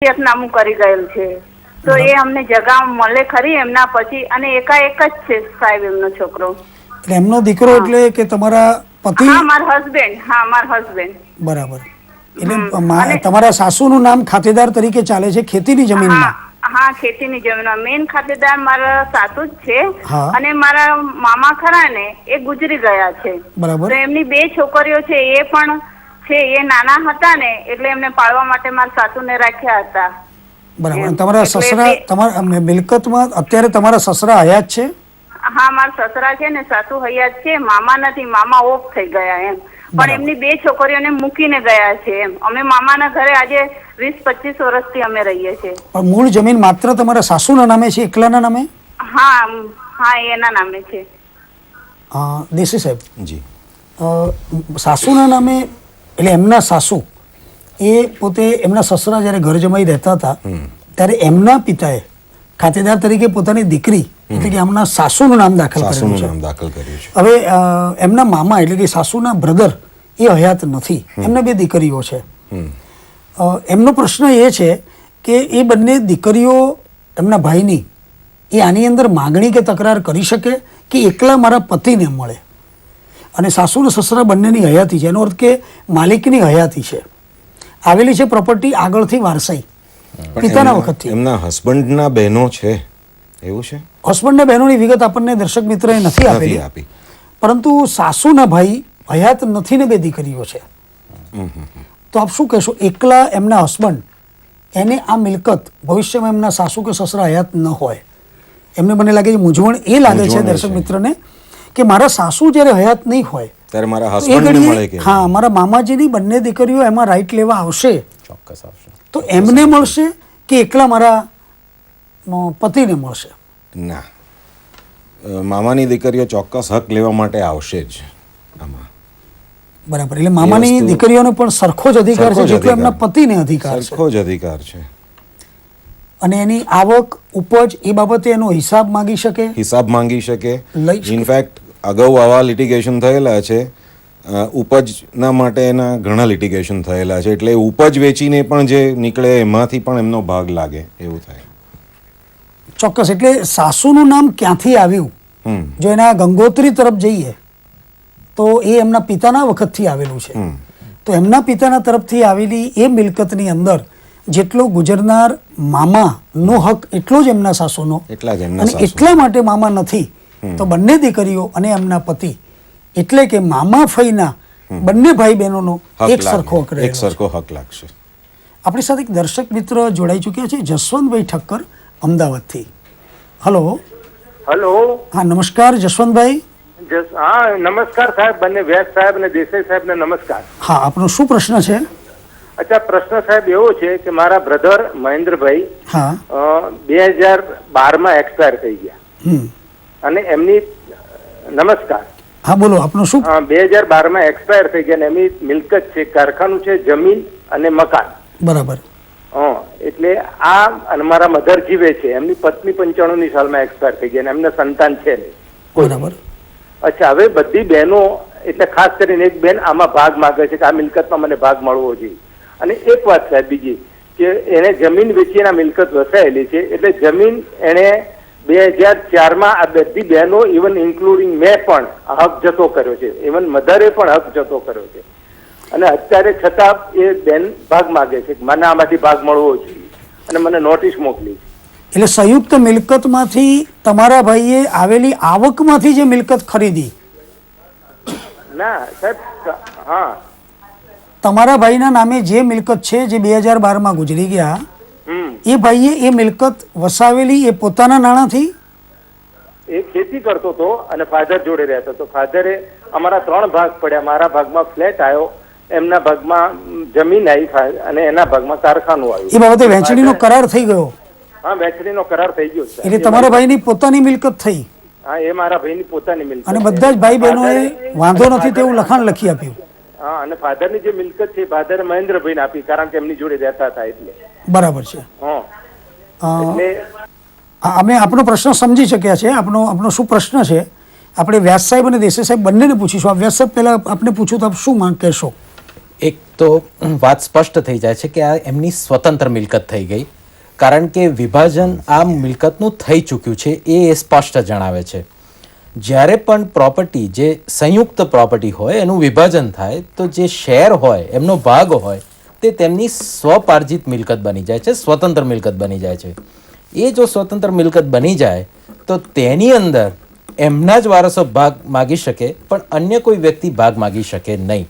નામું કરી ગયેલ છે, તો એ અમને જગા મળે ખરી એમના પછી? અને એકાએક જ છે સાહેબ એમનો છોકરો. એટલે એમનો દીકરો એટલે કે તમારા પતિ? હા, મારા હસબન્ડ. હા, મારા હસબન્ડ. બરાબર. એટલે તમારા સાસુનું નામ ખાતેદાર તરીકે ચાલે છે ખેતીની જમીનમાં? હા, ખેતીની જમીનમાં મેન ખાતેદાર મારા સાસુ જ છે. હા. અને મારા મામા ખરા ને એ ગુજરી ગયા છે. બરાબર. તો એમની 2 છોકરીઓ છે, એ પણ છે. એ નાના હતા ને એટલે એમને પાળવા માટે મારા સાસુને રાખ્યા હતા. બરાબર. તમારા સસરા, તમારા મિલકતમાં અત્યારે તમારા સસરા હયાત છે? હા, મારા સસરા છે ને સાસુ હયાત છે. મામા નથી, મામા ઓફ થઈ ગયા એમ. પણ એમની 2 છોકરીઓને મૂકીને ગયા છે એમ. અમે મામાના ઘરે આજે 20-25 વર્ષથી અમે રહીએ છીએ. પણ મૂળ જમીન માત્ર તમારા સાસુના નામે છે, એકલાના નામે? હા, હા, એના નામે છે. દેસી સાહેબ જી, સાસુના નામે એટલે એમના સાસુ એ પોતે એમના સસરા જ્યારે ઘર જમાઈ રહેતા હતા ત્યારે એમના પિતાએ ખાતેદાર તરીકે પોતાની દીકરી એટલે કે એમના સાસુનું નામ દાખલ કર્યું છે. હવે એમના મામા એટલે કે સાસુના બ્રધર એ હયાત નથી, એમને 2 દીકરીઓ છે. એમનો પ્રશ્ન એ છે કે એ બંને દીકરીઓ એમના ભાઈની એ આની અંદર માગણી કે તકરાર કરી શકે કે એકલા મારા પતિને મળે? અને સાસુ અને સસરા બંનેની હયાતી છે, એનો અર્થ કે માલિકની હયાતી છે, આવેલી છે પ્રોપર્ટી આગળથી વારસાઈ પિતાના વખતથી. એમના હસબન્ડના બહેનો છે એવું છે? હસબન્ડના બહેનોની વિગત આપણને દર્શક મિત્રએ નથી આપી, પરંતુ સાસુના ભાઈ હયાત નથી ને 2 દીકરીઓ છે. તો આપ શું કહેશો, એકલા એમના હસબન્ડ એને આ મિલકત ભવિષ્યમાં એમના સાસુ કે સસરા હયાત ન હોય, એમને મને લાગે છે મૂંઝવણ એ લાગે છે દર્શક મિત્રને કે મારા સાસુ જ્યારે હયાત નહીં હોય ત્યારે મારા હસબન્ડને મળે કે? હા, મારા મામાજીની બંને દીકરીઓ એમાં રાઈટ લેવા આવશે, ચોક્કસ આવશે. તો એમને મળશે કે એકલા મારા પતિને મળશે? ના, મામાની દીકરીઓ ચોક્કસ હક લેવા માટે આવશે જ આમાં. બરાબર. એટલે મામાની દીકરીઓને પણ સરખો જ અધિકાર છે જેટલો એમના પતિને અધિકાર છે? સરખો જ અધિકાર છે. અને એની આવક ઉપજ એ બાબતે એનો હિસાબ માંગી શકે? હિસાબ માંગી શકે. લઈ શકે. ઇનફેક્ટ અગાઉ આવા લિટિગેશન થયેલા છે, ઉપજના માટે એના ઘણા લિટિગેશન થયેલા છે, એટલે ઉપજ વેચીને પણ જે નીકળે એમાંથી પણ એમનો ભાગ લાગે એવું થાય. ચોક્કસ. એટલે સાસુનું નામ ક્યાંથી આવ્યું? જો એના ગંગોત્રી તરફ જઈએ તો એ એમના પિતાના વખતથી આવેલું છે. તો એમના પિતાના તરફથી આવેલી એ મિલકતની અંદર જેટલો ગુજરનાર મામાનો હક એટલો જ એમના સાસુનો, અને એટલા માટે મામા નથી તો બંને દીકરીઓ અને એમના પતિ એટલે કે મામા ફઈના બંને ભાઈ બહેનોનો એક સરખો હક લાગશે. આપણી સાથે એક દર્શક મિત્ર જોડાઈ ચૂક્યા છે, જસવંતભાઈ ઠક્કર અમદાવાદથી. હલો. હલો. હા, નમસ્કાર જસવંતભાઈ. હા, નમસ્કાર સાહેબ, બંને વ્યાસ સાહેબ અને દેસાઈ સાહેબને નમસ્કાર. હા, આપનો શું પ્રશ્ન છે? અચ્છા, પ્રશ્ન સાહેબ એવો છે કે મારા બ્રધર મહેન્દ્રભાઈ 2012માં એક્સપાયર થઈ ગયા અને એમની નમસ્કાર. હા, બોલો, આપનું શું? 2012માં એક્સપાયર થઈ ગયા અને એમની મિલકત છે, કારખાનું છે, જમીન અને મકાન. બરાબર. એટલે આ અને મારા મધર જીવે છે, એમની પત્ની 95ની સાલમાં એક્સપાયર થઈ ગયા અને એમને સંતાન છે નહીં. બરાબર. અચ્છા, હવે બધી બહેનો એટલે ખાસ કરીને એક બેન આમાં ભાગ માંગે છે કે આ મિલકતમાં મને ભાગ મળવો જોઈએ. અને એક વાત સાહેબ બીજી કે એને જમીન વેચી એના મિલકત વસાયેલી છે, એટલે જમીન એને 2004માં આ બધી બહેનો ઇવન ઇન્ક્લુડિંગ મેં પણ હક જતો કર્યો છે, ઇવન મધરે પણ હક જતો કર્યો છે. અને અત્યારે છતાં એ બેન ભાગ માગે છે કે મને આમાંથી ભાગ મળવો જોઈએ અને મને નોટિસ મોકલી. એટલે સંયુક્ત મિલકતમાંથી તમારા ભાઈએ આવેલી આવકમાંથી જે મિલકત ખરીદી? ના સાહેબ, હા, તમારા ભાઈના નામે જે મિલકત છે જે 2012માં ગુજરી ગયા, એ ભાઈએ એ મિલકત વસાવેલી એ પોતાના નાણાંથી? એ ખેતી કરતો હતો અને ફાધર જોડે રહેતો હતો. ફાધરે અમારા 3 ભાગ પડ્યા, મારા ભાગમાં ફ્લેટ આવ્યો, એમના ભાગમાં જમીન આવી અને એના ભાગમાં કારખાનું આવ્યું. એ બાબતે વહેંચણીનો કરાર થઈ ગયો? હા, વહેંચણીનો કરાર થઈ ગયો. એટલે તમારા ભાઈની પોતાની મિલકત થઈ? હા, એ મારા ભાઈની પોતાની મિલકત. અને બધા જ ભાઈ બહેનોએ વાંધો નથી તેવું લખાણ લખી આપ્યું? હા, અને ફાધરની જે મિલકત છે ફાધરે મહેન્દ્રભાઈને આપી કારણ કે એમની જોડે રહેતા હતા એટલે. બરાબર છે. એટલે અમે આપનો પ્રશ્ન સમજી શક્યા છે. આપનો શું પ્રશ્ન છે આપણે વ્યાસ સાહેબ અને દેસાઈ સાહેબ બંનેને પૂછીશું. આ વ્યાસ સાહેબ પહેલા આપને પૂછ્યું તો આપ શું માંગ કહેશો? એક તો વાત સ્પષ્ટ થઈ જાય છે કે આ એમની સ્વતંત્ર મિલકત થઈ ગઈ, કારણ કે વિભાજન આ મિલકતનું થઈ ચૂક્યું છે એ સ્પષ્ટ જણાવે છે. જ્યારે પણ પ્રોપર્ટી જે સંયુક્ત પ્રોપર્ટી હોય એનું વિભાજન થાય તો જે શેર હોય એમનો ભાગ હોય તે તેમની સ્વપાર્જિત મિલકત બની જાય છે, સ્વતંત્ર મિલકત બની જાય છે. એ જો સ્વતંત્ર મિલકત બની જાય તો તેની અંદર એમના જ વારસો ભાગ માગી શકે પણ અન્ય કોઈ વ્યક્તિ ભાગ માગી શકે નહીં.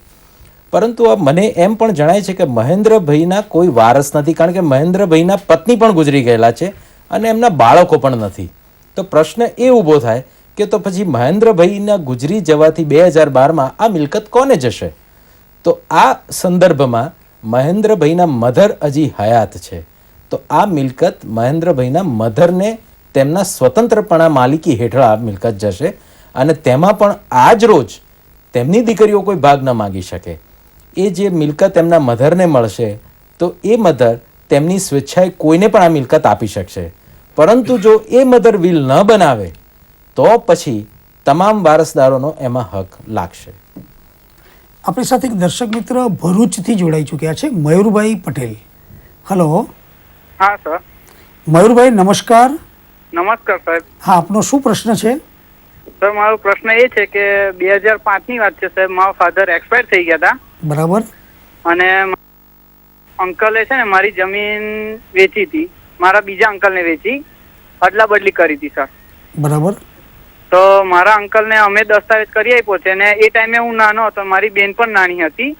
પરંતુ મને એમ પણ જણાય છે કે મહેન્દ્રભાઈના કોઈ વારસ નથી, કારણ કે મહેન્દ્રભાઈના પત્ની પણ ગુજરી ગયેલા છે અને એમના બાળકો પણ નથી. તો પ્રશ્ન એ ઊભો થાય કે તો પછી મહેન્દ્રભાઈના ગુજરી જવાથી 2012માં આ મિલકત કોને જશે? તો આ સંદર્ભમાં મહેન્દ્રભાઈના મધર હજી હયાત છે, તો આ મિલકત મહેન્દ્રભાઈના મધરને તેમના સ્વતંત્રપણા માલિકી હેઠળ આ મિલકત જશે અને તેમાં પણ આજ રોજ તેમની દીકરીઓ કોઈ ભાગ ન માગી શકે. એ જે મિલકત એમના મધરને મળશે તો એ મધર તેમની સ્વેચ્છાએ કોઈને પણ આ મિલકત આપી શકશે. પરંતુ જો એ મધર વિલ ન બનાવે તો પછી તમામ વારસદારોનો એમાં હક લાગશે. આપણી સાથે એક દર્શક મિત્ર ભરૂચથી જોડાઈ ચૂક્યા છે, મયુરભાઈ પટેલ. હલો. હા સર. મયુરભાઈ નમસ્કાર. નમસ્કાર સાહેબ. હા, આપનો શું પ્રશ્ન છે? સર મારો પ્રશ્ન એ છે કે 2005 ની વાત છે સાહેબ, મારા ફાધર એક્સપાયર થઈ ગયા હતા. બરાબર. અને અંકલે છે ને મારી જમીન વેચી હતી, મારા બીજા અંકલને વેચી, અદલા બદલી કરી હતી સર. બરાબર. તો મારા અંકલને અમે દસ્તાવેજ કરી આપ્યો છે ને એ ટાઈમે હું નાનો હતો, મારી બેન પણ નાની હતી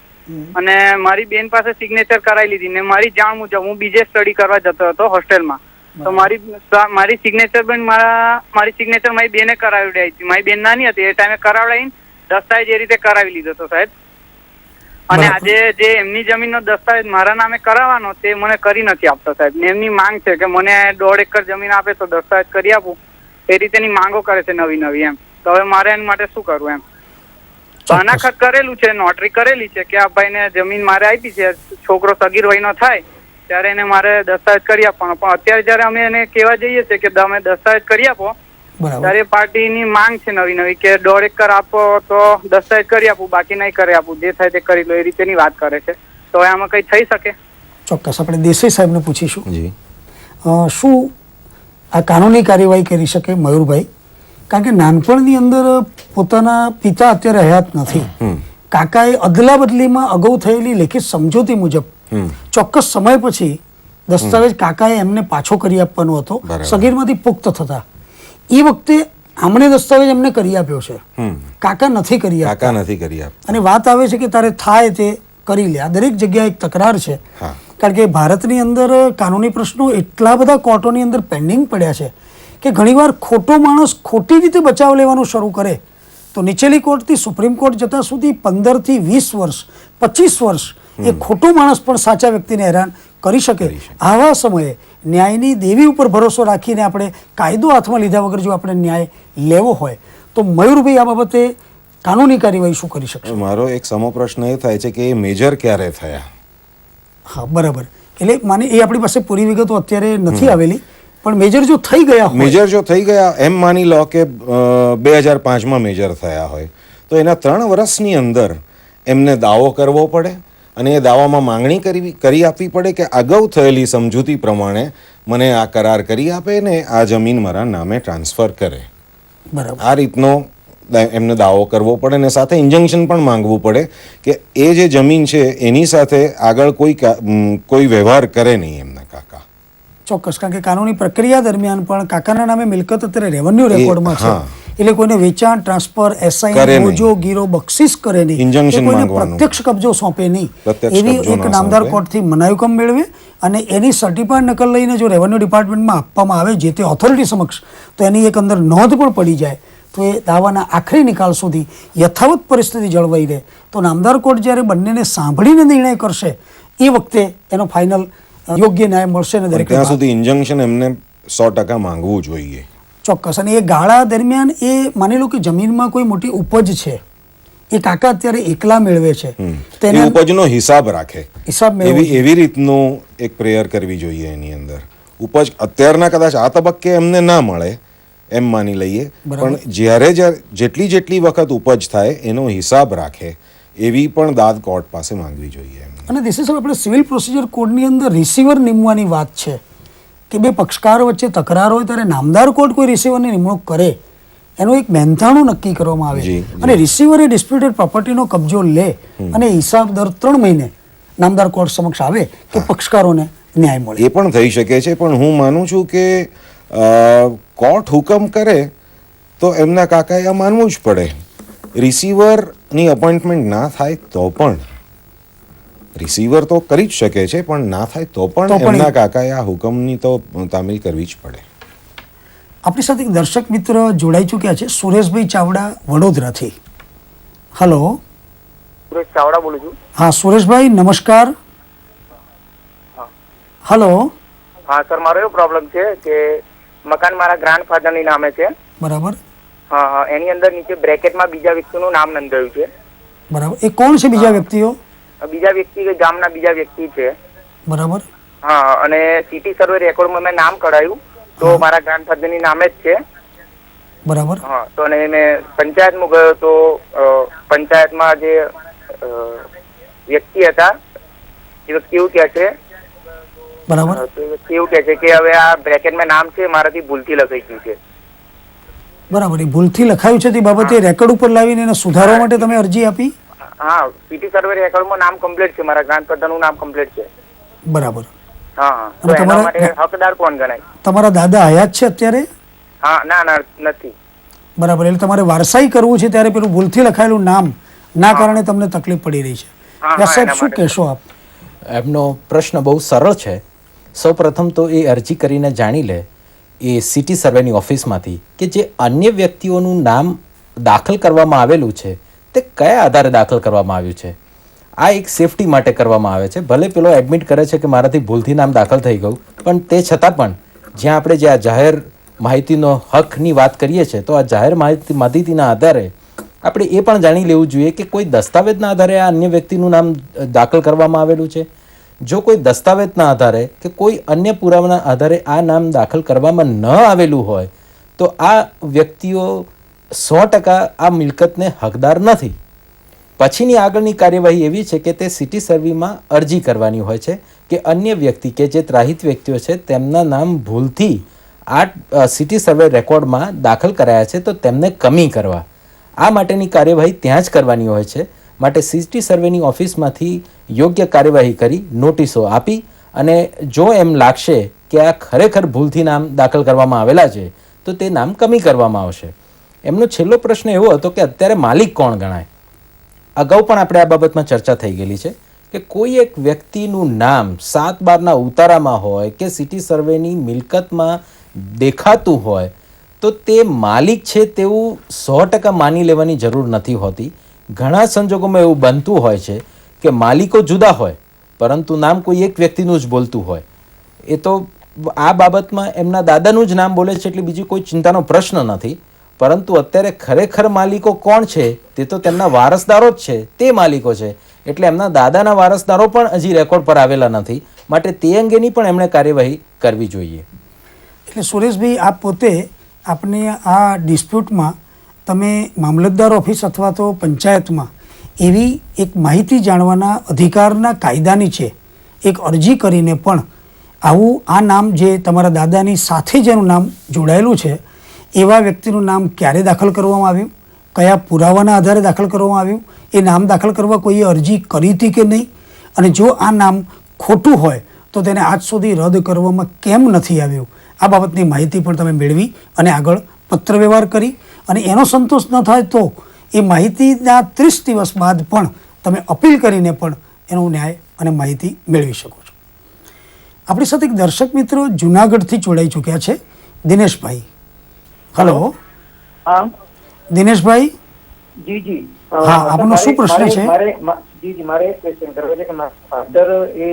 અને મારી બેન પાસે સિગ્નેચર કરાવી લીધી ને મારી જાણ મુજબ હું બીજે સ્ટડી કરવા જતો હતો હોસ્ટેલમાં. તો મારી સિગ્નેચર પણ મારી સિગ્નેચર મારી બેને કરાવડાવી હતી. મારી બેન નાની હતી એ ટાઈમે કરાવડાવીને દસ્તાવેજ એ રીતે કરાવી લીધો હતો સાહેબ. અને આજે જે એમની જમીનનો દસ્તાવેજ મારા નામે કરાવવાનો તે મને કરી નથી આપતો સાહેબ. ને એમની માંગ છે કે મને 1.5 એકર જમીન આપે તો દસ્તાવેજ કરી આપું, એ રીતેની માંગો કરે છે નવી નવી એમ. તો હવે મારે એના માટે શું કરવું એમ? બાનાખત કરેલું છે, નોટરી કરેલી છે કે આ ભાઈને જમીન મારે આપી છે, છોકરો સગીર વયનો થાય ત્યારે એને મારે દસ્તાવેજ કરી આપવાનો. પણ અત્યારે જયારે અમે એને કહેવા જઈએ છીએ કે તમે દસ્તાવેજ કરી આપો ત્યારે પાર્ટીની માંગ છે નવી નવી કે 1.5 એકર આપો તો દસ્તાવેજ કરી આપું, બાકી નહીં કરી આપું, જે થાય તે કરી લો, એ રીતેની વાત કરે છે. તો હવે આમાં કઈ થઈ શકે? ચોક્કસ આપણે દેસાઈ સાહેબને પૂછીશું. જી. શું આ કાનૂની કાર્યવાહી કરી શકે મયુરભાઈ? કારણ કે નાનપણની અંદર પોતાના પિતા અત્યારે હયાત નથી, કાકાએ અદલા બદલીમાં અગાઉ થયેલી લેખિત સમજૂતી મુજબ ચોક્કસ સમય પછી દસ્તાવેજ કાકાએ એમને પાછો કરી આપવાનો હતો સગીરમાંથી પુખ્ત થતા. એ વખતે આમણે દસ્તાવેજ એમને કરી આપ્યો છે, કાકા નથી કરી આપ્યા. અને વાત આવે છે કે તારે થાય તે કરી લે. આ દરેક જગ્યાએ એક તકરાર છે, કારણ કે ભારતની અંદર કાનૂની પ્રશ્નો એટલા બધા કોર્ટોની અંદર પેન્ડિંગ પડ્યા છે કે ઘણીવાર ખોટો માણસ ખોટી રીતે બચાવ લેવાનું શરૂ કરે તો નીચેલી કોર્ટથી સુપ્રીમ કોર્ટ જતા સુધી 15 થી 20 વર્ષ 25 વર્ષ એ ખોટો માણસ પણ સાચા વ્યક્તિને હેરાન કરી શકે. આવા સમયે ન્યાયની દેવી ઉપર ભરોસો રાખીને આપણે કાયદો હાથમાં લીધા વગર જો આપણે ન્યાય લેવો હોય તો મયુરભાઈ આ બાબતે કાનૂની કાર્યવાહી શું કરી શકશે? મારો એક સમો પ્રશ્ન એ થાય છે કે એ મેજર ક્યારે થયા? હા, બરાબર. એટલે માને એ આપણી પાસે પૂરી વિગતો અત્યારે નથી આવેલી, પણ મેજર જો થઈ ગયા એમ માની લો કે 2005માં મેજર થયા હોય તો એના 3 વર્ષની અંદર એમને દાવો કરવો પડે અને એ દાવામાં માંગણી કરી આપવી પડે કે અગાઉ થયેલી સમજૂતી પ્રમાણે મને આ કરાર કરી આપે ને આ જમીન મારા નામે ટ્રાન્સફર કરે. બરાબર. આ રીતનો એમને દાવો કરવો પડે ને સાથે ઇન્જંક્શન પણ માંગવું પડે કે એ જે જમીન છે એની સાથે આગળ કોઈ વ્યવહાર કરે નહીં એમના કાકા. ચોક્કસ, કારણ કે કાનૂની પ્રક્રિયા દરમિયાન પણ કાકાના નામે મિલકત અત્યારે રેવન્યુ રેકોર્ડમાં છે, એટલે કોઈને વેચાણ, ટ્રાન્સફર, એસાઇન, મોજો, ગીરો, બક્ષિસ કરે નહીં, કોઈને પ્રત્યક્ષ કબજો સોંપે નહીં, એવી એક નામદાર કોર્ટથી મનાયુકમ મેળવે અને એની સર્ટિફાઈડ નકલ લઈને જો રેવન્યુ ડિપાર્ટમેન્ટમાં આપવામાં આવે જે તે ઓથોરિટી સમક્ષ તો એની એક અંદર નોંધ પણ પડી જાય તો એ દાવાના આખરી નિકાલ સુધી યથાવત પરિસ્થિતિ જળવાઈ રહે. તો નામદાર કોર્ટ જ્યારે બંનેને સાંભળીને નિર્ણય કરશે એ વખતે એનો ફાઇનલ યોગ્ય ન્યાય મળશે ને દરેક. ત્યાં સુધી ઇન્જંક્શન એમને 100% માંગવું જોઈએ. ચોક્કસ. અને એ ગાળા દરમિયાન એ માની લો કે જમીનમાં કોઈ મોટી ઉપજ છે, એ કાકા અત્યારે એકલા મેળવે છે, તેની ઉપજનો હિસાબ રાખે, એવી રીતનું એક પ્રેયર કરવી જોઈએ એની અંદર. ઉપજ અત્યારના કદાચ આ તબક્કે એમને ના મળે એમ માની લઈએ, પણ જ્યારે જેટલી વખત ઉપજ થાય એનો હિસાબ રાખે એવી પણ દાદ કોર્ટ પાસે માંગવી જોઈએ એમ. અને દેસાઈ સાહેબ, આપણે સિવિલ પ્રોસિજર કોડની અંદર રિસીવર નિમવાની વાત છે કે બે પક્ષકારો વચ્ચે તકરાર હોય ત્યારે નામદાર કોર્ટ કોઈ રિસીવરની નિમણૂક કરે, એનું એક મહેનતાણું નક્કી કરવામાં આવે જી, અને રિસીવરે ડિસ્પ્યુટેડ પ્રોપર્ટીનો કબજો લે અને હિસાબ દર 3 મહિને નામદાર કોર્ટ સમક્ષ આવે કે પક્ષકારોને ન્યાય મળે. એ પણ થઈ શકે છે, પણ હું માનું છું કે કોર્ટ હુકમ કરે તો એમના કાકાએ આ માનવું જ પડે. રિસીવરની અપોઇન્ટમેન્ટ ના થાય તો પણ રિસીવર તો કરી જ શકે છે, પણ ના થાય તો પણ એમના કાકાએ આ હુકમની તો તામીલ કરવી જ પડે. આપણી સાથે એક દર્શક મિત્ર જોડાઈ ચૂક્યા છે, સુરેશભાઈ ચાવડા વડોદરાથી. હલો. સુરેશ ચાવડા બોલું છું. હા સુરેશભાઈ, નમસ્કાર. હલો. હા સર, મારો એવો પ્રોબ્લેમ છે કે મકાન મારા ગ્રાન્ડફાધરની નામે છે. બરાબર. હા હા, એની અંદર નીચે બ્રેકેટમાં બીજા વ્યક્તિનું નામ નોંધાયું છે. બરાબર. એ કોણ છે બીજા વ્યક્તિઓ? બીજા વ્યક્તિ કે ગામના બીજા વ્યક્તિ છે. બરાબર. હા, અને સિટી સર્વે રેકોર્ડમાં મેં નામ કઢાયું તો મારા ગ્રાન્ડફાધરની નામે જ છે. બરાબર. હા, તો અને મેં પંચાયતમાં ગયો તો પંચાયતમાં જે વ્યક્તિ હતા એ વ્યક્તિ એવું કહે છે, બરાબર, તો એ વ્યક્તિ એવું કહે છે કે હવે આ બ્રેકેટમાં નામ છે મારાથી ભૂલથી લખાઈ ગયું છે. બરાબર. એ ભૂલથી લખાયું છે તે બાબતે રેકોર્ડ ઉપર લાવીને એને સુધારવા માટે તમે અરજી આપી? હા, સિટી સર્વે રેકોર્ડમાં નામ કમ્પ્લીટ છે, મારા ગ્રાન્ડફાધરનું નામ કમ્પ્લીટ છે. બરાબર. હા હા, તો એના માટે હકદાર કોણ ગણાય? તમારા દાદા હયાત છે અત્યારે? હા, ના ના નથી. બરાબર. એટલે તમારે વારસાઈ કરવું છે ત્યારે પેલું ભૂલથી લખાયેલું નામ ના કારણે તમને તકલીફ પડી રહી છે. વ્યાસ સાહેબ, શું કહેશો આપ? એમનો પ્રશ્ન બહુ સરળ છે. સૌપ્રથમ તો એ અરજી કરીને જાણી લે એ સિટી સર્વેની ઓફિસમાંથી કે જે અન્ય વ્યક્તિઓનું નામ દાખલ કરવામાં આવેલું છે તે કયા આધારે દાખલ કરવામાં આવ્યું છે. આ એક સેફટી માટે કરવામાં આવે છે. ભલે પેલો એડમિટ કરે છે કે મારાથી ભૂલથી નામ દાખલ થઈ ગયું, પણ તે છતાં પણ જ્યાં આપણે જે આ જાહેર માહિતીનો હકની વાત કરીએ છીએ તો આ જાહેર માહિતીના આધારે આપણે એ પણ જાણી લેવું જોઈએ કે કોઈ દસ્તાવેજના આધારે આ અન્ય વ્યક્તિનું નામ દાખલ કરવામાં આવેલું છે. જો કોઈ દસ્તાવેજના આધારે કે કોઈ અન્ય પુરાવાના આધારે આ નામ દાખલ કરવામાં ન આવેલું હોય તો આ વ્યક્તિઓ 100% આ મિલકતને હકદાર નથી. પછીની આગળની કાર્યવાહી એવી છે કે તે સિટી સર્વેમાં અરજી કરવાની હોય છે કે અન્ય વ્યક્તિ કે જે ત્રાહિત વ્યક્તિઓ છે તેમના નામ ભૂલથી આ સિટી સર્વે રેકોર્ડમાં દાખલ કરાયા છે તો તેમને કમી કરવા. આ માટેની કાર્યવાહી ત્યાં જ કરવાની હોય છે. માટે સિટી સર્વેની ઓફિસમાંથી યોગ્ય કાર્યવાહી કરી નોટિસો આપી અને જો એમ લાગશે કે આ ખરેખર ભૂલથી નામ દાખલ કરવામાં આવેલા છે તો તે નામ કમી કરવામાં આવશે. એમનો છેલ્લો પ્રશ્ન એવો હતો કે અત્યારે માલિક કોણ ગણાય. અગાઉ પણ આપણે આ બાબતમાં ચર્ચા થઈ ગયેલી છે કે કોઈ એક વ્યક્તિનું નામ 7/12ના ઉતારામાં હોય કે સિટી સર્વેની મિલકતમાં દેખાતું હોય તો તે માલિક છે તેવું 100% માની લેવાની જરૂર નથી હોતી. ઘણા સંજોગોમાં એવું બનતું હોય છે કે માલિકો જુદા હોય પરંતુ નામ કોઈ એક વ્યક્તિનું જ બોલતું હોય. એ તો આ બાબતમાં એમના દાદાનું જ નામ બોલે છે એટલે બીજી કોઈ ચિંતાનો પ્રશ્ન નથી. પરંતુ અત્યારે ખરેખર માલિકો કોણ છે તે તો તેમના વારસદારો જ છે, તે માલિકો છે. એટલે એમના દાદાના વારસદારો પણ હજી રેકોર્ડ પર આવેલા નથી. માટે તે અંગેની પણ એમણે કાર્યવાહી કરવી જોઈએ. એટલે સુરેશભાઈ, આપ પોતે આપને આ ડિસ્પ્યુટમાં તમે મામલતદાર ઓફિસ અથવા તો પંચાયતમાં એવી એક માહિતી જાણવાના અધિકારના કાયદાની છે એક અરજી કરીને પણ આવું આ નામ જે તમારા દાદાની સાથે જેનું નામ જોડાયેલું છે એવા વ્યક્તિનું નામ ક્યારે દાખલ કરવામાં આવ્યું, કયા પુરાવાના આધારે દાખલ કરવામાં આવ્યું, એ નામ દાખલ કરવા કોઈએ અરજી કરી હતી કે નહીં, અને જો આ નામ ખોટું હોય તો તેને આજ સુધી રદ કરવામાં કેમ નથી આવ્યું, આ બાબતની માહિતી પણ તમે મેળવી અને આગળ પત્ર વ્યવહાર કરી અને એનો સંતોષ ન થાય તો એ માહિતીના 30 દિવસ બાદ પણ તમે અપીલ કરીને પણ એનો ન્યાય અને માહિતી મેળવી શકો છો. આપણી સાથે એક દર્શક મિત્રો જુનાગઢથી જોડાઈ ચૂક્યા છે, દિનેશભાઈ. હલો. હા દિનેશભાઈ. જી જી. હા, આપનો શું પ્રશ્ન છે? જી જી, મારે એક ક્વેશ્ચન કરવો છે કે મારા ફાધર એ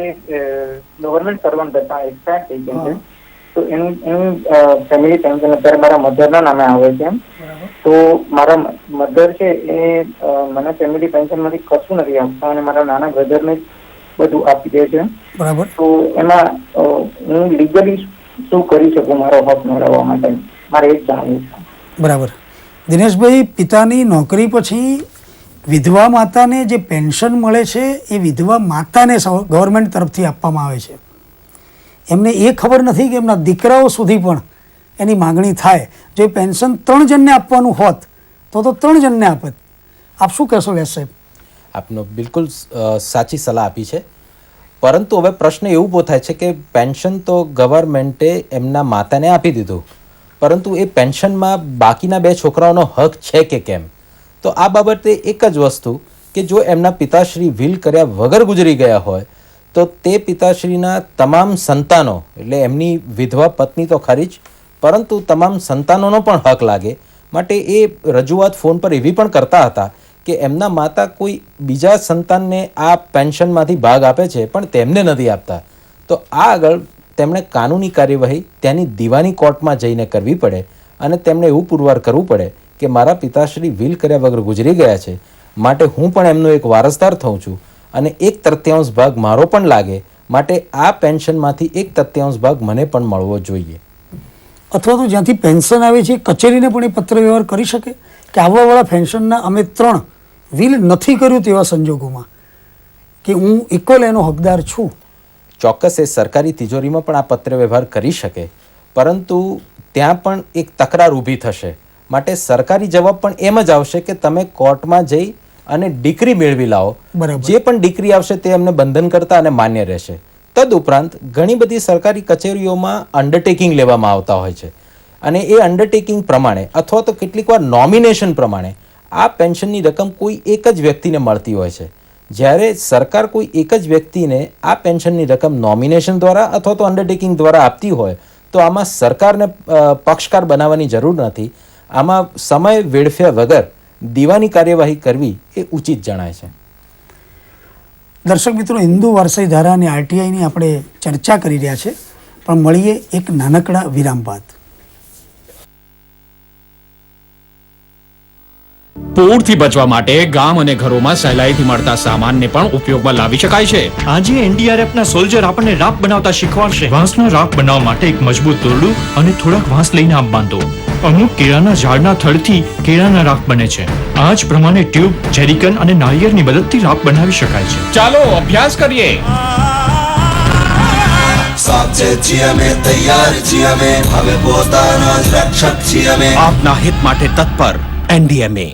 ગવર્મેન્ટ સર્વન્ટ હતા, એક્સપાયર થઈ ગયા છે, તો એનું ફેમિલી પેન્શન અત્યારે મારા મધરના નામે આવે છે. તો મારા મધર છે એ મને ફેમિલી પેન્શનમાંથી કશું નથી આપતા અને મારા નાના બ્રધરને જ બધું આપી દે છે. બરાબર. તો એમાં હું લીગલી શું કરી શકું મારો હક મેળવવા માટે, મારે એ જ જાણવું છે. બરાબર. દિનેશભાઈ, પિતાની નોકરી પછી વિધવા માતાને જે પેન્શન મળે છે એ વિધવા માતાને ગવર્મેન્ટ તરફથી આપવામાં આવે છે. એમને એ ખબર નથી કે એમના દીકરાઓ સુધી પણ એની માગણી થાય. જો એ પેન્શન 3 જણને આપવાનું હોત તો 3 જણને આપત. આપ શું કહેશો વ્યાસ સાહેબ? આપનો બિલકુલ સાચી સલાહ આપી છે, પરંતુ હવે પ્રશ્ન એવું ઊભો થાય છે કે પેન્શન તો ગવર્મેન્ટે એમના માતાને આપી દીધું, પરંતુ એ પેન્શનમાં બાકીના 2 છોકરાઓનો હક છે કે કેમ? તો આ બાબતે એક જ વસ્તુ કે જો એમના પિતાશ્રી વિલ કર્યા વગર ગુજરી ગયા હોય તો તે પિતાશ્રીના તમામ સંતાનો, એટલે એમની વિધવા પત્ની તો ખરી જ, પરંતુ તમામ સંતાનોનો પણ હક લાગે. માટે એ રજૂઆત ફોન પર એવી પણ કરતા હતા કે એમના માતા કોઈ બીજા સંતાનને આ પેન્શનમાંથી ભાગ આપે છે પણ તેમને નથી આપતા. તો આ આગળ તેમણે કાનૂની કાર્યવાહી ત્યાંની દીવાની કોર્ટમાં જઈને કરવી પડે અને તેમણે એવું પુરવાર કરવું પડે કે મારા પિતાશ્રી વિલ કર્યા વગર ગુજરી ગયા છે, માટે હું પણ એમનો એક વારસદાર થઉં છું અને 1/3 ભાગ મારો પણ લાગે, માટે આ પેન્શનમાંથી 1/3 ભાગ મને પણ મળવો જોઈએ. અથવા તો જ્યાંથી પેન્શન આવે છે કચેરીને પણ એ પત્ર વ્યવહાર કરી શકે કે આવવાવાળા પેન્શનના અમે 3 વિલ નથી કર્યું તેવા સંજોગોમાં કે હું ઇક્વલ એનો હકદાર છું. ચોક્કસ એ સરકારી તિજોરીમાં પણ આ પત્ર વ્યવહાર કરી શકે, પરંતુ ત્યાં પણ એક તકરાર ઊભી થશે. માટે સરકારી જવાબ પણ એમ જ આવશે કે તમે કોર્ટમાં જઈ અને ડિક્રી મેળવી લાવો. જે પણ ડિક્રી આવશે તે એમને બંધન કરતા અને માન્ય રહેશે. તદુપરાંત ઘણી બધી સરકારી કચેરીઓમાં અન્ડરટેકિંગ લેવામાં આવતા હોય છે અને એ અન્ડરટેકિંગ પ્રમાણે અથવા તો કેટલીક વાર નોમિનેશન પ્રમાણે આ પેન્શનની રકમ કોઈ એક જ વ્યક્તિને મળતી હોય છે. જ્યારે સરકાર કોઈ એક જ વ્યક્તિને આ પેન્શનની રકમ નોમિનેશન દ્વારા અથવા તો અન્ડરટેકિંગ દ્વારા આપતી હોય તો આમાં સરકારને પક્ષકાર બનાવવાની જરૂર નથી. આમાં સમય વેડફ્યા વગર દીવાની કાર્યવાહી કરવી એ ઉચિત જણાય છે. દર્શક મિત્રો, હિન્દુ વારસાઈ ધારા અને આરટીઆઈની આપણે ચર્ચા કરી રહ્યા છે, પણ મળીએ એક નાનકડા વિરામ બાદ. પૂરથી બચવા માટે ગામ અને ઘરોમાં સહેલાઈથી મળતા સામાનને પણ ઉપયોગમાં લાવી શકાય છે. આજે એનડીઆરએફ ના સોલ્જર આપણને રાખ બનાવતા શીખવાડશે. વાંસના રાખ બનાવવા માટે એક મજબૂત દોરડું અને થોડાક વાંસ લઈને આમ બાંધો. અમુક કેળાના ઝાડના થડથી કેળાના રાખ બને છે. આ જ પ્રમાણે ટ્યુબ, જેરીકન અને નાળિયેરની મદદથી રાખ બનાવી શકાય છે. ચાલો અભ્યાસ કરીએ. સાચે છીએ અમે, તૈયાર છીએ અમે, હવે પોતાના જ રક્ષક છીએ અમે. આપના હિત માટે તત્પર એનડીએમએ.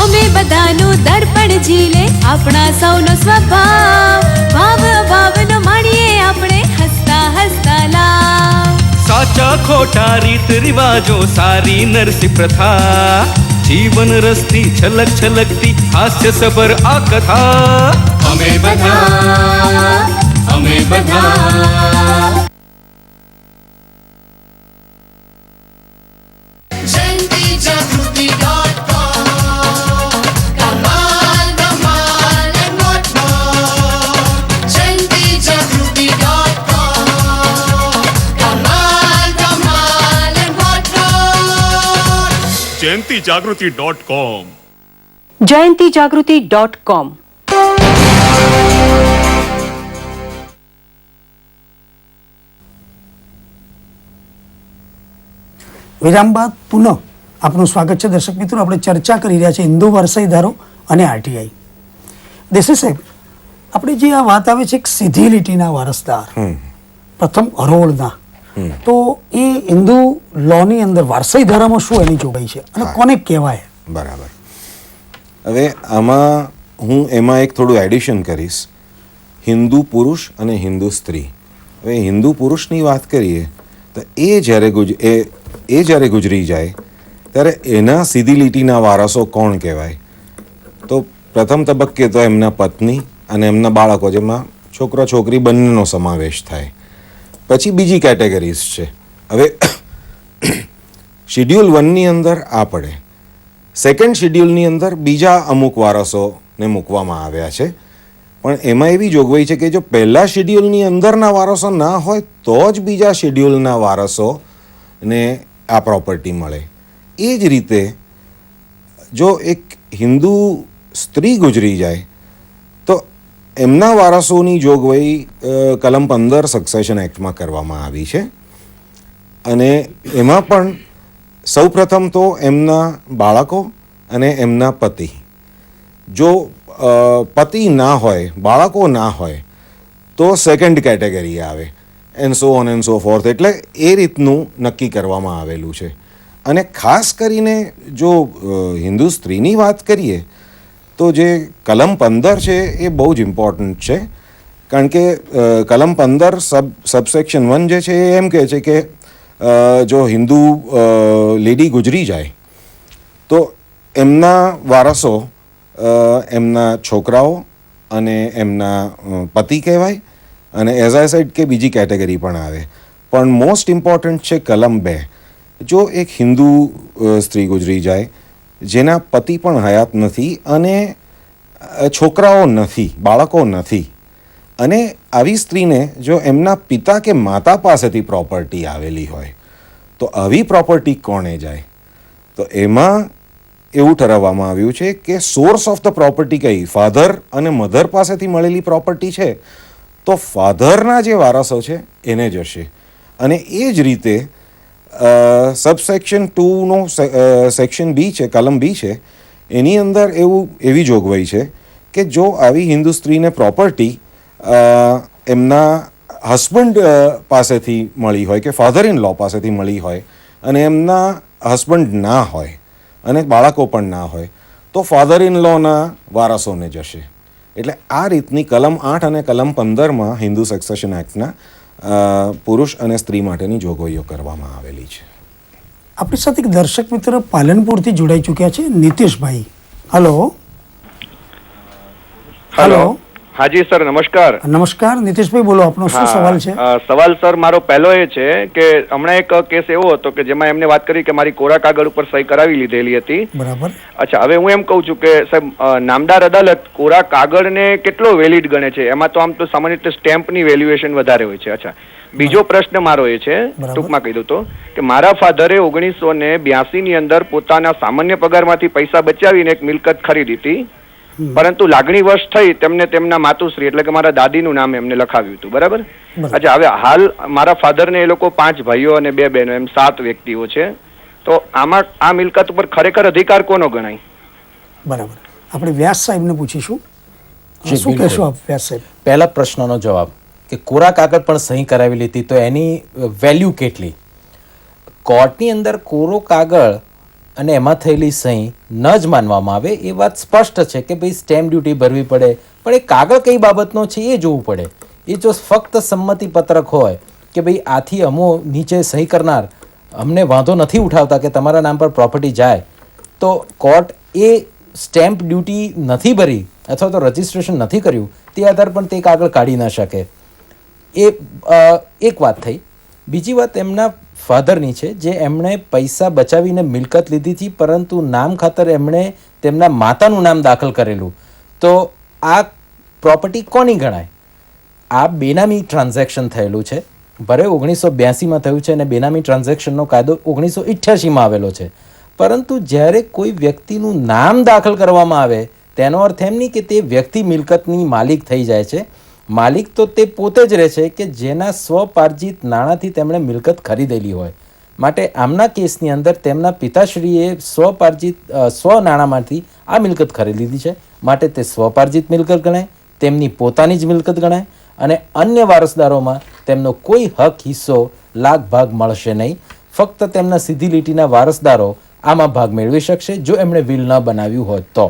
અમે બધાનું દર્પણ ઝીલે આપણા સૌનો સ્વભાવ, ભાવ ભાવનો માણીએ આપણે હસતા હસતા લાવ. સાચા ખોટા રીત રિવાજો, સારી નરસી પ્રથા, જીવન રસથી છલક છલકતી હાસ્ય સભર આ કથા. અમે બધા જયંતિજાગૃતિ.com. જયંતિજાગૃતિ.com. વિરામ બાદ પુનઃ આપનું સ્વાગત છે. દર્શક મિત્રો, આપણે ચર્ચા કરી રહ્યા છીએ હિન્દુ વારસાઈ ધારો અને આરટીઆઈ. દેસાઈ સાહેબ, આપણે જે આ વાત આવે છે એક સીધી લીટીના વારસદાર, પ્રથમ હરોળના, તો એ હિન્દુ લોની અંદર વારસાઈ ધારામાં શું એની જોગવાઈ છે અને કોને કહેવાય? બરાબર. હવે આમાં હું એમાં એક થોડું એડિશન કરીશ. હિન્દુ પુરુષ અને હિન્દુ સ્ત્રી. હવે હિન્દુ પુરુષની વાત કરીએ તો એ જ્યારે ગુજરી જાય ત્યારે એના સીધી લીટીના વારસો કોણ કહેવાય? તો પ્રથમ તબક્કે તો એમના પત્ની અને એમના બાળકો, જેમાં છોકરો છોકરી બંનેનો સમાવેશ થાય. પછી બીજી કેટેગરીઝ છે. હવે શિડ્યુલ 1ની અંદર આ પડે. સેકન્ડ શિડ્યુલની અંદર બીજા અમુક વારસોને મૂકવામાં આવ્યા છે, પણ એમાં એવી જોગવાઈ છે કે જો પહેલા શિડ્યુલની અંદરના વારસો ના હોય તો જ બીજા શિડ્યુલના વારસોને આ પ્રોપર્ટી મળે. એ જ રીતે જો એક હિન્દુ સ્ત્રી ગુજરી જાય તો એમના વારસોની જોગવાઈ કલમ 15 સક્સેશન એક્ટમાં કરવામાં આવી છે અને એમાં પણ સૌપ્રથમ તો એમના બાળકો અને એમના પતિ, જો પતિ ના હોય, બાળકો ના હોય તો સેકન્ડ કેટેગરી આવે, and so on and so fourth. એટલે એ રીતનું નક્કી કરવામાં આવેલું છે. અને ખાસ કરીને જો હિન્દુ સ્ત્રીની વાત કરીએ તો જે કલમ 15 છે એ બહુ જ ઇમ્પોર્ટન્ટ છે, કારણ કે કલમ 15 સબસેક્શન 1 જે છે એ એમ કહે છે કે જો હિન્દુ લેડી ગુજરી જાય તો એમના વારસો એમના છોકરાઓ અને એમના પતિ કહેવાય, અને એઝ આઈ સેડ કે બીજી કેટેગરી પણ આવે. પણ મોસ્ટ ઇમ્પોર્ટન્ટ છે કલમ 2. જો એક હિન્દુ સ્ત્રી ગુજરી જાય જેના પતિ પણ હયાત નથી અને છોકરાઓ નથી, બાળકો નથી, અને આવી સ્ત્રીને જો એમના પિતા કે માતા પાસેથી પ્રોપર્ટી આવેલી હોય તો આવી પ્રોપર્ટી કોને જાય? તો એમાં એવું ઠરાવવામાં આવ્યું છે કે સોર્સ ઓફ ધ પ્રોપર્ટી કઈ ફાધર અને મધર પાસેથી મળેલી પ્રોપર્ટી છે તો ફાધરના જે વારસો છે એને જશે. અને એ જ રીતે સબસેક્શન 2નો સેક્શન બી છે, કલમ બી છે, એની અંદર એવી જોગવાઈ છે કે જો આવી હિન્દુ સ્ત્રીને પ્રોપર્ટી એમના હસબન્ડ પાસેથી મળી હોય કે ફાધર ઇન લો પાસેથી મળી હોય અને એમના હસબન્ડ ના હોય અને બાળકો પણ ના હોય તો ફાધર ઇન લોના વારસોને જશે. એટલે આ રીતની કલમ 8 અને કલમ 15માં હિન્દુ સક્સેશન એક્ટના પુરુષ અને સ્ત્રી માટેની જોગવાઈઓ કરવામાં આવેલી છે. આપણી સાથે એક દર્શક મિત્ર પાલનપુરથી જોડાઈ ચૂક્યા છે, નીતિશભાઈ. હલો. હલો. હાજી સર, નમસ્કાર. નમસ્કાર નીતિશભાઈ, બોલો, આપનો શું સવાલ છે? સવાલ સર મારો પહેલો એ છે કે હમણાં એક કેસ એવો હતો કે જેમાં એમને વાત કરી કે મારી કોરા કાગળ ઉપર સહી કરાવી લીધેલી હતી. બરાબર. અચ્છા, હવે હું એમ કહું છું કે સાહેબ નામદાર અદાલત કોરા કાગળને કેટલો વેલિડ ગણે છે? એમાં તો આમ તો સામાન્ય રીતે સ્ટેમ્પની વેલ્યુએશન વધારે હોય છે. અચ્છા, બીજો પ્રશ્ન મારો એ છે, ટૂંકમાં કહી દઉં તો, કે મારા ફાધરે 1982 ની અંદર પોતાના સામાન્ય પગારમાંથી પૈસા બચાવીને એક મિલકત ખરીદી હતી, પરંતુ લાગણી વશ થઈ તેમને તેમના માતુશ્રી એટલે કે મારા દાદીનું નામ એમને લખાવ્યું હતું. બરાબર. અચ્છા, હવે હાલ મારા ફાધરને એ લોકો 5 ભાઈઓ અને 2 બહેનો એમ 7 વ્યક્તિઓ છે, તો આમાં આ મિલકત ઉપર ખરેખર અધિકાર કોનો ગણાય? બરાબર. આપણે વ્યાસ સાહેબને પૂછીશું. શું કહેશો આપ વ્યાસ સાહેબ? પહેલા પ્રશ્નનો જવાબ કે કોરા કાગળ પણ સહી કરાવી લીધી તો એની વેલ્યુ કેટલી? કોર્ટની અંદર કોરો કાગળ અને એમાં થયેલી સહી ન જ માનવામાં આવે એ વાત સ્પષ્ટ છે કે ભાઈ સ્ટેમ્પ ડ્યુટી ભરવી પડે, પણ એ કાગળ કઈ બાબતનો છે એ જોવું પડે. એ જો ફક્ત સંમતિ પત્રક હોય કે ભાઈ આથી અમો નીચે સહી કરનાર અમને વાંધો નથી ઉઠાવતા કે તમારા નામ પર પ્રોપર્ટી જાય, તો કોર્ટ એ સ્ટેમ્પ ડ્યુટી નથી ભરી અથવા તો રજિસ્ટ્રેશન નથી કર્યું તે આધાર પણ તે કાગળ કાઢી ન શકે. એ એક વાત થઈ. બીજી વાત એમના ફાધરની છે, જે એમણે પૈસા બચાવીને મિલકત લીધી હતી, પરંતુ નામ ખાતર એમણે તેમના માતાનું નામ દાખલ કરેલું. તો આ પ્રોપર્ટી કોની ગણાય? આ બેનામી ટ્રાન્ઝેક્શન થયેલું છે. ભલે 1982માં થયું છે અને બેનામી ટ્રાન્ઝેક્શનનો કાયદો 1988માં આવેલો છે, પરંતુ જ્યારે કોઈ વ્યક્તિનું નામ દાખલ કરવામાં આવે તેનો અર્થ એમ નહીં કે તે વ્યક્તિ મિલકતની માલિક થઈ જાય છે. માલિક તો તે પોતે જ રહે છે કે જેના સ્વપાર્જિત નાણાંથી તેમણે મિલકત ખરીદેલી હોય. માટે આમના કેસની અંદર તેમના પિતાશ્રીએ સ્વ નાણાંમાંથી આ મિલકત ખરીદી છે, માટે તે સ્વપાર્જિત મિલકત ગણાય, તેમની પોતાની જ મિલકત ગણાય, અને અન્ય વારસદારોમાં તેમનો કોઈ હક, હિસ્સો, લાગ ભાગ મળશે નહીં. ફક્ત તેમના સીધી લીટીના વારસદારો આમાં ભાગ મેળવી શકશે જો એમણે વિલ ન બનાવ્યું હોય તો.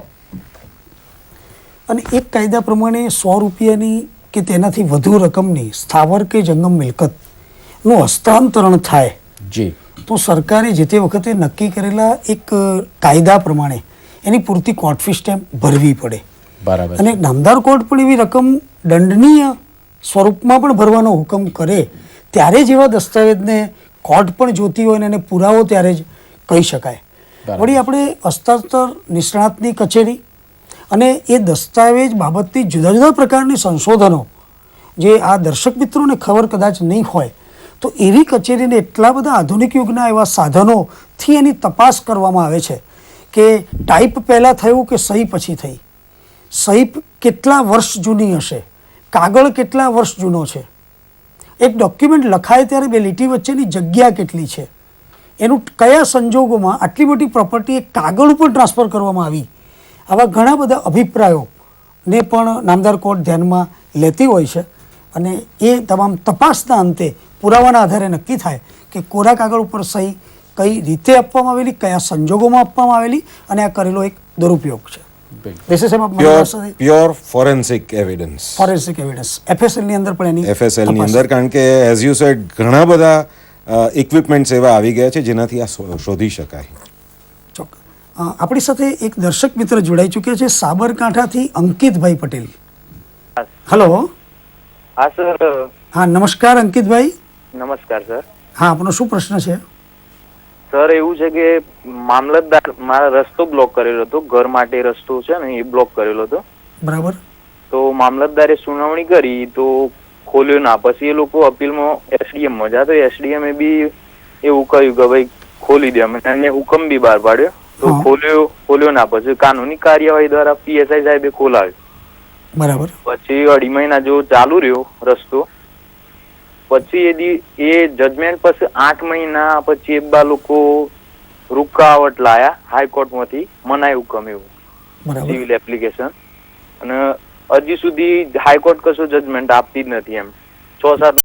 અને એક કાયદા પ્રમાણે 100 રૂપિયાની કે તેનાથી વધુ રકમની સ્થાવર કે જંગમ મિલકતનું હસ્તાંતરણ થાય જી તો સરકારે જે તે વખતે નક્કી કરેલા એક કાયદા પ્રમાણે એની પૂરતી કોર્ટ ફી સ્ટેમ્પ ભરવી પડે. બરાબર. અને નામદાર કોર્ટ પણ એવી રકમ દંડનીય સ્વરૂપમાં પણ ભરવાનો હુકમ કરે ત્યારે જેવા દસ્તાવેજને કોર્ટ પણ જોતી હોય ને એને પુરાવો ત્યારે જ કહી શકાય. વળી આપણે હસ્તાંતર નિષ્ણાતની કચેરી અને એ દસ્તાવેજ બાબતથી જુદા જુદા પ્રકારની સંશોધનો જે આ દર્શક મિત્રોને ખબર કદાચ નહીં હોય તો એવી કચેરીને એટલા બધા આધુનિક યુગના એવા સાધનોથી એની તપાસ કરવામાં આવે છે કે ટાઈપ પહેલાં થયું કે સહી પછી થઈ, સહી કેટલા વર્ષ જૂની હશે, કાગળ કેટલા વર્ષ જૂનો છે, એક ડોક્યુમેન્ટ લખાય ત્યારે બે લીટી વચ્ચેની જગ્યા કેટલી છે, એનું કયા સંજોગોમાં આટલી મોટી પ્રોપર્ટી એક કાગળ ઉપર ટ્રાન્સફર કરવામાં આવી, આવા ઘણા બધા અભિપ્રાયોને પણ નામદાર કોર્ટ ધ્યાનમાં લેતી હોય છે. અને એ તમામ તપાસના અંતે પુરાવાના આધારે નક્કી થાય કે કોરા કાગળ ઉપર સહી કઈ રીતે આપવામાં આવેલી, કયા સંજોગોમાં આપવામાં આવેલી અને આ કરેલો એક દુરુપયોગ છે. Pure forensic evidence, forensic evidence FSL ની અંદર પણ એની FSL ની અંદર, કારણ કે એઝ યુ સેડ ઘણા બધા ઇક્વિપમેન્ટ્સ એવા આવી ગયા છે જેનાથી આ શોધી શકાય. ચોક્કસ. આપણી સાથે એક દર્શક મિત્ર જોડાઈ ચૂક્યા છે સાબરકાંઠાથી, અંકિતભાઈ પટેલ. હલો. હા સર. હા નમસ્કાર અંકિતભાઈ. નમસ્કાર સર. હા આપનો શું પ્રશ્ન છે? સર એવું છે કે મામલતદાર મારા રસ્તો બ્લોક કરેલો હતો, ઘર માટે રસ્તો છે ને એ બ્લોક કરેલો હતો. બરાબર. તો મામલતદારે સુનાવણી કરી તો ખોલ્યો ના. પછી એ લોકો અપીલમાં SDM માં જા તો SDM એ બી એવું કહ્યું કે ભાઈ ખોલી દે, અને હુકમ બી બહાર પાડ્યો તો ખોલ્યો ના. પછી કાનૂની કાર્યવાહી દ્વારા PSI સાહેબે ખોલાવ્યો. બરાબર. પછી 2.5 મહિના જેવો ચાલુ રહ્યો રસ્તો. પછી એ જજમેન્ટ પછી 8 મહિના પછી એ બા લોકો રૂકાવટ લાયા હાઈકોર્ટ માંથી, મનાઈ હુકમ એવું સિવિલ એપ્લિકેશન, અને હજી સુધી હાઈકોર્ટ કશો જજમેન્ટ આપતી જ નથી. એમ 6-7